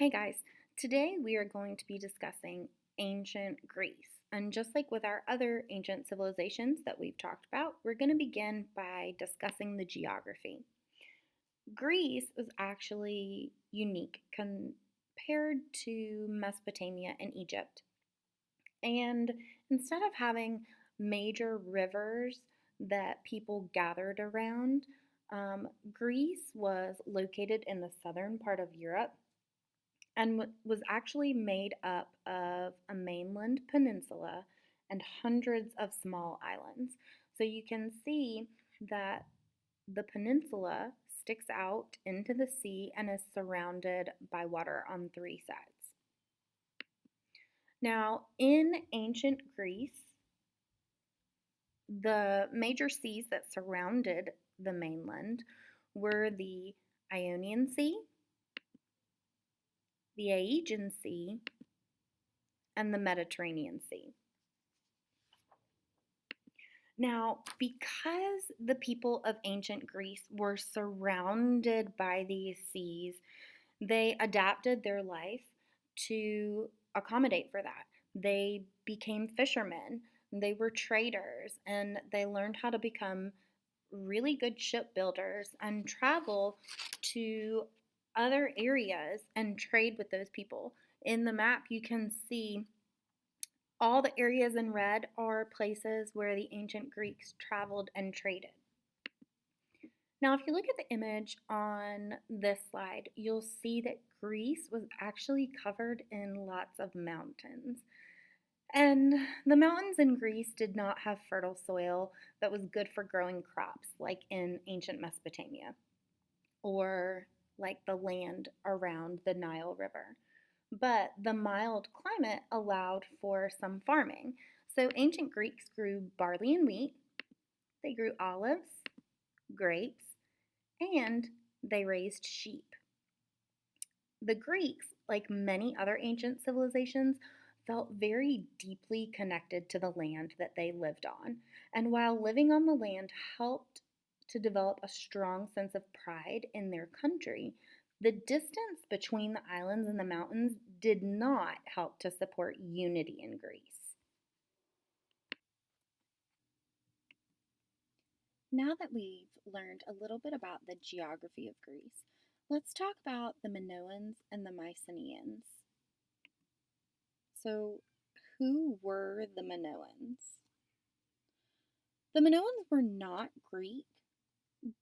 Hey guys, today we are going to be discussing ancient Greece. And just like with our other ancient civilizations that we've talked about, we're going to begin by discussing the geography. Greece was actually unique compared to Mesopotamia and Egypt. And instead of having major rivers that people gathered around, Greece was located in the southern part of Europe and was actually made up of a mainland peninsula and hundreds of small islands. So you can see that the peninsula sticks out into the sea and is surrounded by water on three sides. Now, in ancient Greece, the major seas that surrounded the mainland were the Ionian Sea, the Aegean Sea, and the Mediterranean Sea. Now, because the people of ancient Greece were surrounded by these seas, they adapted their life to accommodate for that. They became fishermen, they were traders, and they learned how to become really good shipbuilders and travel to other areas and trade with those people. In the map, you can see all the areas in red are places where the ancient Greeks traveled and traded. Now, if you look at the image on this slide, you'll see that Greece was actually covered in lots of mountains. And the mountains in Greece did not have fertile soil that was good for growing crops like in ancient Mesopotamia or like the land around the Nile River. But the mild climate allowed for some farming. So ancient Greeks grew barley and wheat, they grew olives, grapes, and they raised sheep. The Greeks, like many other ancient civilizations, felt very deeply connected to the land that they lived on. And while living on the land helped to develop a strong sense of pride in their country, the distance between the islands and the mountains did not help to support unity in Greece. Now that we've learned a little bit about the geography of Greece, let's talk about the Minoans and the Mycenaeans. So, who were the Minoans? The Minoans were not Greek,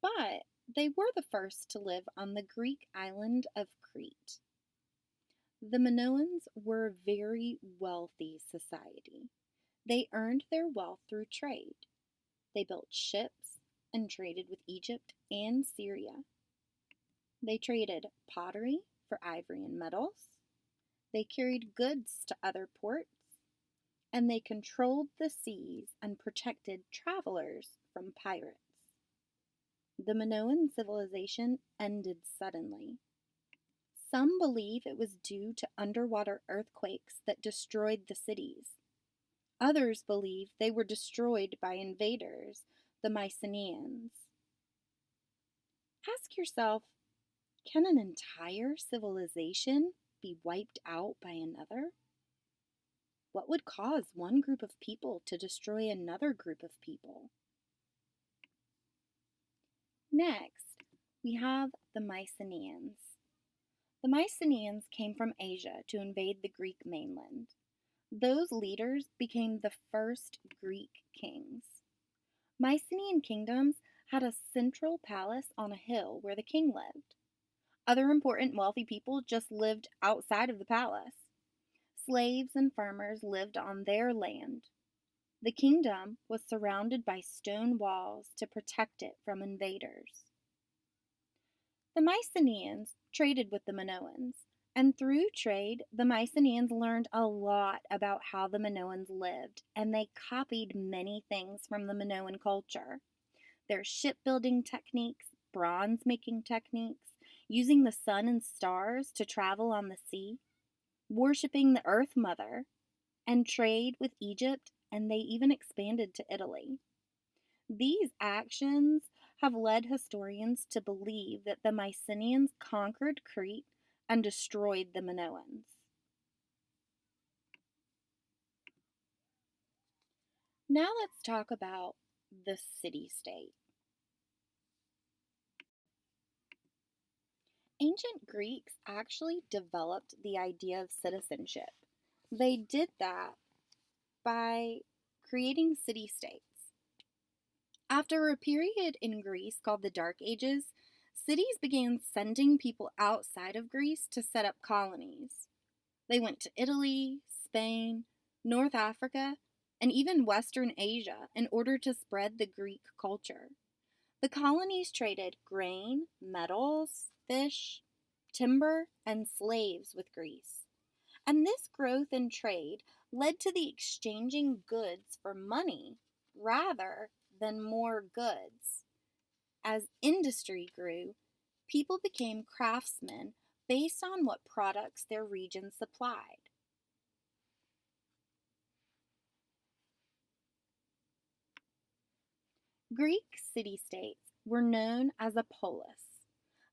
but they were the first to live on the Greek island of Crete. The Minoans were a very wealthy society. They earned their wealth through trade. They built ships and traded with Egypt and Syria. They traded pottery for ivory and metals. They carried goods to other ports, and they controlled the seas and protected travelers from pirates. The Minoan civilization ended suddenly. Some believe it was due to underwater earthquakes that destroyed the cities. Others believe they were destroyed by invaders, the Mycenaeans. Ask yourself, can an entire civilization be wiped out by another? What would cause one group of people to destroy another group of people? Next, we have the Mycenaeans. The Mycenaeans came from Asia to invade the Greek mainland. Those leaders became the first Greek kings. Mycenaean kingdoms had a central palace on a hill where the king lived. Other important wealthy people just lived outside of the palace. Slaves and farmers lived on their land. The kingdom was surrounded by stone walls to protect it from invaders. The Mycenaeans traded with the Minoans, and through trade, the Mycenaeans learned a lot about how the Minoans lived, and they copied many things from the Minoan culture. Their shipbuilding techniques, bronze making techniques, using the sun and stars to travel on the sea, worshipping the Earth Mother, and trade with Egypt, and they even expanded to Italy. These actions have led historians to believe that the Mycenaeans conquered Crete and destroyed the Minoans. Now let's talk about the city-state. Ancient Greeks actually developed the idea of citizenship. They did that by creating city-states. After a period in Greece called the Dark Ages, cities began sending people outside of Greece to set up colonies. They went to Italy, Spain, North Africa, and even Western Asia in order to spread the Greek culture. The colonies traded grain, metals, fish, timber, and slaves with Greece. And this growth in trade led to the exchanging goods for money rather than more goods. As industry grew, people became craftsmen based on what products their region supplied. Greek city-states were known as a polis.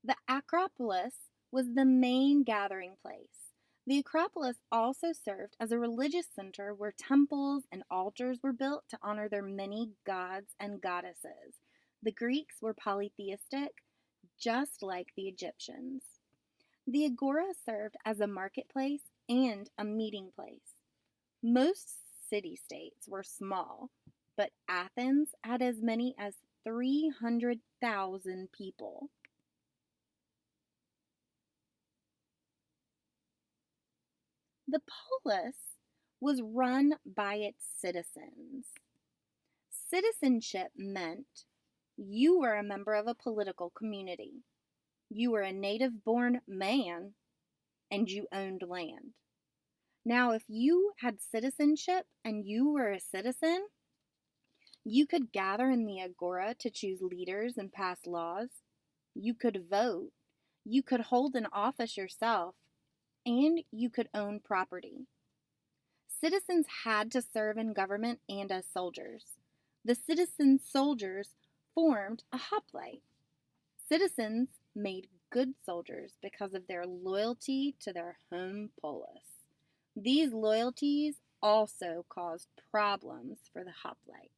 The Acropolis was the main gathering place. The Acropolis also served as a religious center where temples and altars were built to honor their many gods and goddesses. The Greeks were polytheistic, just like the Egyptians. The agora served as a marketplace and a meeting place. Most city-states were small, but Athens had as many as 300,000 people. The polis was run by its citizens. Citizenship meant you were a member of a political community. You were a native-born man and you owned land. Now, if you had citizenship and you were a citizen, you could gather in the agora to choose leaders and pass laws. You could vote. You could hold an office yourself. And you could own property. Citizens had to serve in government and as soldiers. The citizen soldiers formed a hoplite. Citizens made good soldiers because of their loyalty to their home polis. These loyalties also caused problems for the hoplites.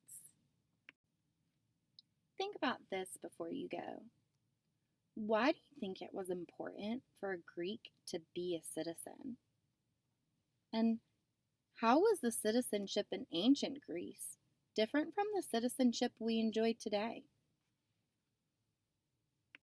Think about this before you go. Why do you think it was important for a Greek to be a citizen? And how was the citizenship in ancient Greece different from the citizenship we enjoy today?